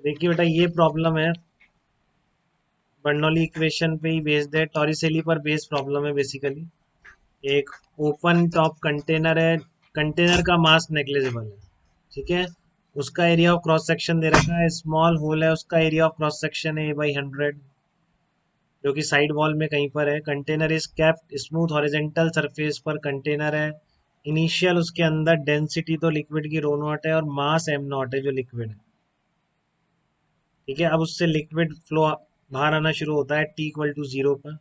देखिए बेटा, ये प्रॉब्लम है, बर्नौली इक्वेशन पे ही बेस्ड है, टॉरिसेली पर बेस्ड प्रॉब्लम है बेसिकली। एक ओपन टॉप कंटेनर है, कंटेनर का मास नेग्लिजिबल है, ठीक है। उसका एरिया ऑफ क्रॉस सेक्शन दे रखा है, स्मॉल होल है, उसका एरिया ऑफ क्रॉस सेक्शन है A/100, जो कि साइड वॉल में कहीं पर है। Container is kept smooth horizontal surface पर कंटेनर है। इनिशियल उसके अंदर डेंसिटी तो लिक्विड की रो नॉट है और मास m0 है जो लिक्विड है, ठीक है। अब उससे लिक्विड फ्लो बाहर आना शुरू होता है T=0 पर,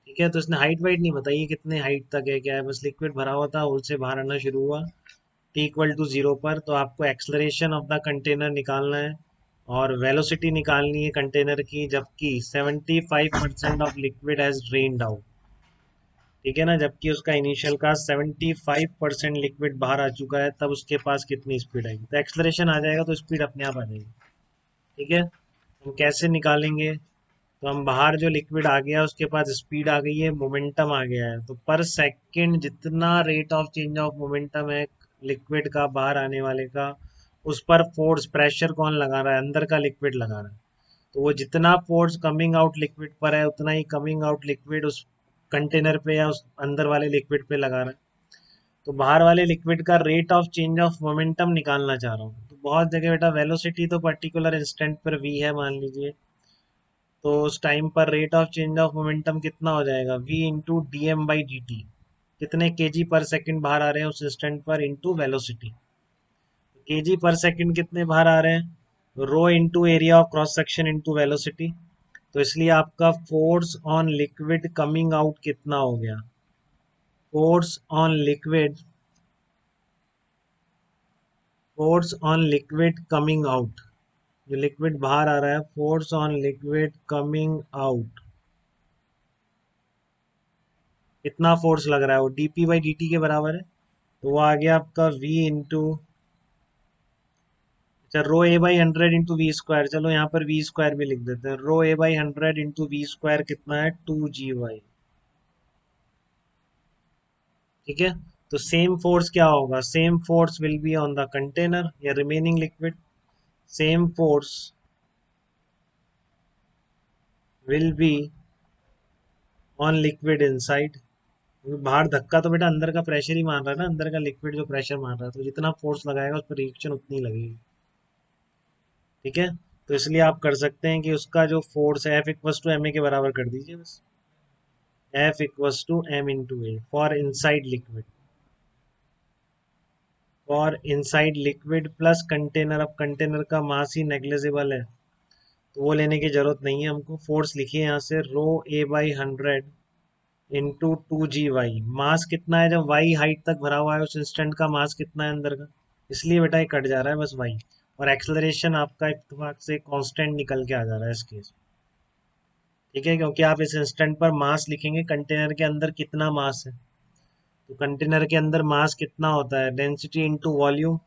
ठीक है। तो इसने हाइट वाइट नहीं बताई कितने हाइट तक है क्या है, बस लिक्विड भरा हुआ था, होल से बाहर आना शुरू हुआ T=0 पर। तो आपको एक्सलरेशन ऑफ द कंटेनर निकालना है और वेलोसिटी निकालनी है कंटेनर की, जबकि 75% of liquid has drained out, ठीक है ना। जबकि उसका इनिशियल का 75% लिक्विड बाहर आ चुका है, तब उसके पास कितनी स्पीड आएगी। तो एक्सलरेशन आ जाएगा तो स्पीड अपने आप आ जाएगी, ठीक है। हम कैसे निकालेंगे, तो हम बाहर जो लिक्विड आ गया उसके पास स्पीड आ गई है, मोमेंटम आ गया है, तो पर सेकंड जितना rate of change of momentum है लिक्विड का बाहर आने वाले का, उस पर फोर्स प्रेशर कौन लगा रहा है, अंदर का लिक्विड लगा रहा है। तो वो जितना फोर्स कमिंग आउट लिक्विड पर है, उतना ही कमिंग आउट लिक्विड उस कंटेनर पे या उस अंदर वाले लिक्विड पे लगा रहा है। तो बाहर वाले लिक्विड का rate of change of momentum निकालना चाह रहा हूँ। तो बहुत जगह बेटा वेलोसिटी तो पर्टिकुलर इंस्टेंट पर v है मान लीजिए, तो उस टाइम पर rate of change of momentum कितना हो जाएगा, v into D M by D T. कितने केजी पर सेकंड बाहर आ रहे हैं उस इंस्टेंट पर into velocity. KG per second कितने बाहर आ रहे हैं, rho into area of cross section into velocity. तो इसलिए आपका force on liquid coming out कितना हो गया, force on liquid, force on liquid coming out, जो लिक्विड बाहर आ रहा है, force on liquid coming out, कितना फोर्स लग रहा है, वो डीपी बाई डी टी के बराबर है। तो वो आ गया आपका v इंटू, अच्छा रो A/100 इंटू v², चलो यहाँ पर v² भी लिख देते हैं, रो A/100 इंटू v² कितना है 2g/, ठीक है। तो सेम फोर्स क्या होगा, same force will be on the container या remaining liquid, same force will be on liquid inside. बाहर धक्का तो बेटा अंदर का प्रेशर ही मार रहा है ना, अंदर का लिक्विड जो प्रेशर मार रहा है, तो जितना फोर्स लगाएगा उस पर रिएक्शन उतनी लगेगी, ठीक है। तो इसलिए आप कर सकते हैं कि उसका जो फोर्स है F=ma के बराबर कर दीजिए बस, F=m into A for inside liquid, for inside liquid plus container. अब कंटेनर का मास ही नेग्लिजिबल है, तो वो लेने की जरूरत नहीं है हमको। फोर्स लिखिए यहाँ से, रो A/100 इंटू 2g/, मास कितना है जब y हाइट तक भरा हुआ है, उस इंस्टेंट का मास कितना है अंदर का, इसलिए बेटा ये कट जा रहा है बस y। और एक्सलरेशन आपका इत्तेफाक से कांस्टेंट निकल के आ जा रहा है इस केस, ठीक है, क्योंकि आप इस इंस्टेंट पर मास लिखेंगे कंटेनर के अंदर कितना मास है। तो कंटेनर के अंदर मास कितना होता है, डेंसिटी इंटू वॉल्यूम,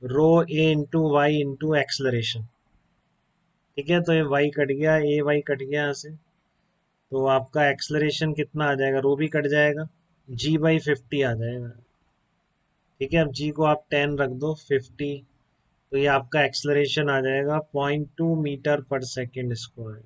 रो ए इंटू वाई इंटू एक्सलरेशन, ठीक है। तो ये y कट गया, y कट गया यहाँ से, तो आपका एक्सलरेशन कितना आ जाएगा, रो भी कट जाएगा, g/50 आ जाएगा, ठीक है। अब g को आप 10 रख दो 50, तो ये आपका एक्सलरेशन आ जाएगा 0.2 मीटर पर सेकेंड स्क्वायर।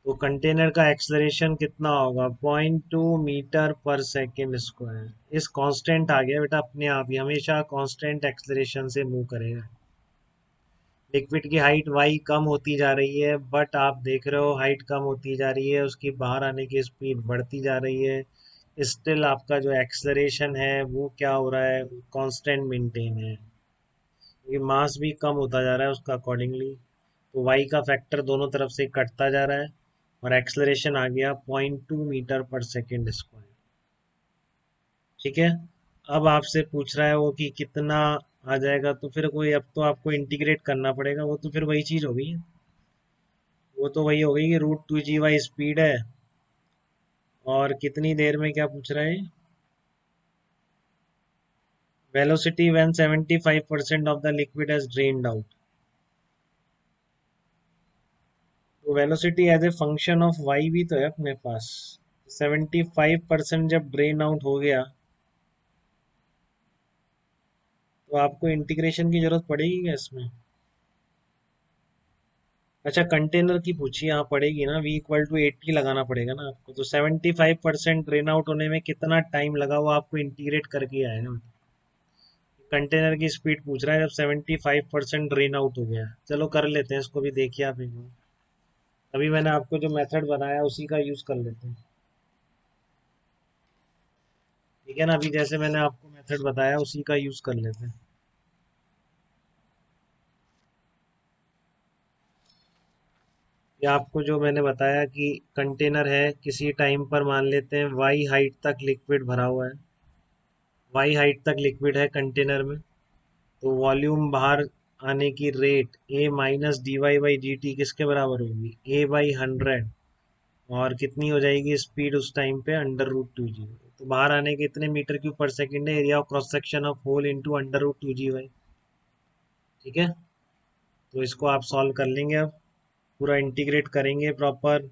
तो कंटेनर का एक्सलरेशन कितना होगा, 0.2 मीटर पर सेकेंड स्क्वायर। इस कांस्टेंट आ गया बेटा अपने आप ही, हमेशा कांस्टेंट एक्सलरेशन से मूव करेगा। लिक्विड की हाइट y कम होती जा रही है, बट आप देख रहे हो हाइट कम होती जा रही है, उसकी बाहर आने की स्पीड बढ़ती जा रही है, स्टिल आपका जो एक्सलरेशन है वो क्या हो रहा है, कांस्टेंट मेंटेन है, क्योंकि मास भी कम होता जा रहा है उसका अकॉर्डिंगली। तो y का फैक्टर दोनों तरफ से कटता जा रहा है और एक्सलरेशन आ गया 0.2 मीटर पर सेकेंड स्क्वायर, ठीक है। अब आपसे पूछ रहा है वो कि कितना आ जाएगा, तो फिर कोई, अब तो आपको इंटीग्रेट करना पड़ेगा, वो तो फिर वही चीज हो गई, वो तो वही हो गई कि √2g/, स्पीड है, और कितनी देर में क्या पूछ रहा है, velocity when 75% of the liquid has drained out. तो velocity as a function of Y भी तो है अपने पास, 75% जब ड्रेन आउट हो गया, तो आपको इंटीग्रेशन की जरूरत पड़ेगी क्या इसमें? अच्छा, कंटेनर की पूछी, यहाँ पड़ेगी ना, v = 80 लगाना पड़ेगा ना आपको, तो 75% ड्रेन आउट होने में कितना टाइम लगा वो आपको इंटीग्रेट करके आएगा। कंटेनर की स्पीड पूछ रहा है जब 75% ड्रेन आउट हो गया। चलो कर लेते हैं इसको भी, देखिए आप एक बार। अभी मैंने आपको जो मेथड बताया उसी का यूज कर लेते हैं। ठीक है ना, अभी जैसे मैंने आपको मेथड बताया उसी का यूज कर लेते हैं। ये आपको जो मैंने बताया कि कंटेनर है, किसी टाइम पर मान लेते हैं वाई हाइट तक लिक्विड भरा हुआ है। वाई हाइट तक लिक्विड है कंटेनर में, तो वॉल्यूम बाहर आने की rate A minus D Y by D T किसके बराबर होगी, A/100। और कितनी हो जाएगी स्पीड उस टाइम पे, √2g। तो बाहर आने के इतने मीटर क्यूब पर सेकंड है, area of cross section of hole into √2g/। ठीक है, तो इसको आप सॉल्व कर लेंगे। अब पूरा इंटीग्रेट करेंगे प्रॉपर,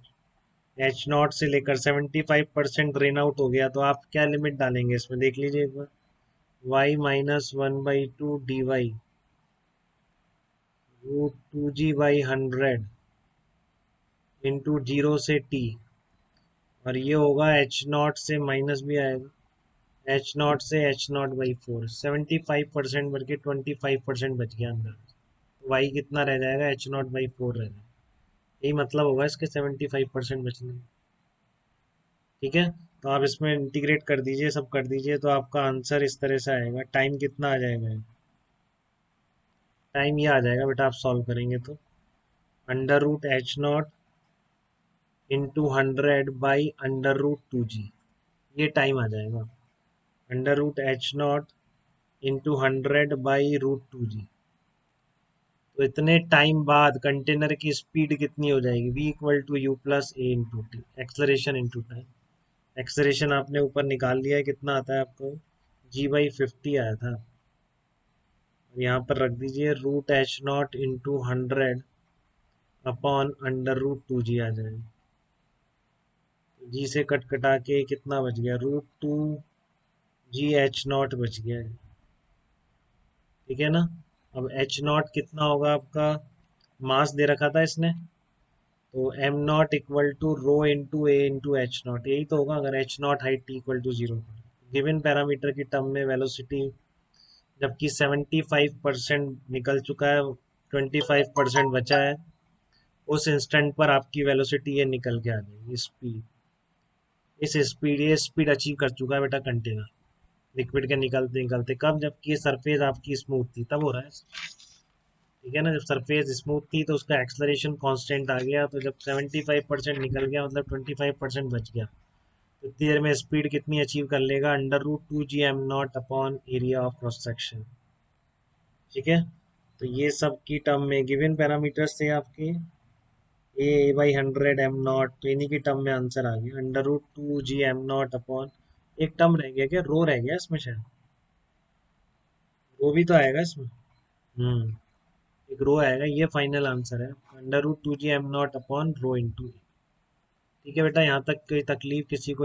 H0 से लेकर 75% ड्रेन आउट हो गया, तो आप क्या लिमिट डालेंगे इसमें देख लीजिए एक बार। y-1/2 dy √2g/100 इंटू 0 से t। और ये होगा H0 से माइनस भी आएगा, H0 से H0/4, 75% बढ़ के 25% बच गया अंदर। तो y कितना रह जाएगा, H0/4 रह जाएगा। यही मतलब होगा इसके 75% बचने का। ठीक है, तो आप इसमें इंटीग्रेट कर दीजिए, सब कर दीजिए, तो आपका आंसर इस तरह से आएगा। टाइम कितना आ जाएगा, टाइम ये आ जाएगा बेटा, आप सॉल्व करेंगे तो √H0 इंटू 100/√2g, ये टाइम आ जाएगा। √H0 into 100/√2g। तो इतने टाइम बाद कंटेनर की स्पीड कितनी हो जाएगी, v = u+a × t, acceleration into time. Acceleration आपने ऊपर निकाल लिया है, कितना आता है आपको, g/50 आया था। यहाँ पर रख दीजिए √H0 इंटू 100/√2g आ जाएगा। जी से कट कटा के कितना बच गया, √2g/H0 बच गया है। ठीक है ना। अब H0 कितना होगा आपका, मास दे रखा था इसने, तो m0 = ρ × a × H0, यही तो होगा अगर H0 height t = 0। Given parameter की टर्म में वेलोसिटी जबकि 75% निकल चुका है, 25% बचा है, उस इंस्टेंट पर आपकी वेलोसिटी ये निकल के आ जाएगी स्पीड। ये स्पीड अचीव कर चुका है बेटा कंटेनर, लिक्विड के निकलते निकलते। कब, जबकि ये सरफेस आपकी स्मूथ थी तब हो रहा है। ठीक है ना, जब सरफेस स्मूथ थी तो उसका एक्सलरेशन कांस्टेंट आ गया, तो जब 75% निकल गया मतलब 25% बच गया, तो इतनी देर में स्पीड कितनी अचीव कर लेगा, √2g m0/एरिया ऑफ क्रॉस सेक्शन। ठीक है, तो ये सब की टर्म में गिवन पैरामीटर्स थे आपके, A/100 m0, तो इन्हीं की टर्म में आंसर आ गया, √2g m0 एक टर्म रह गया क्या, रो रह गया इसमें शायद, रो भी तो आएगा इसमें। एक रो आएगा, ये फाइनल आंसर है, √2g m0/ρ × a। ठीक है बेटा, यहाँ तक कोई तकलीफ किसी को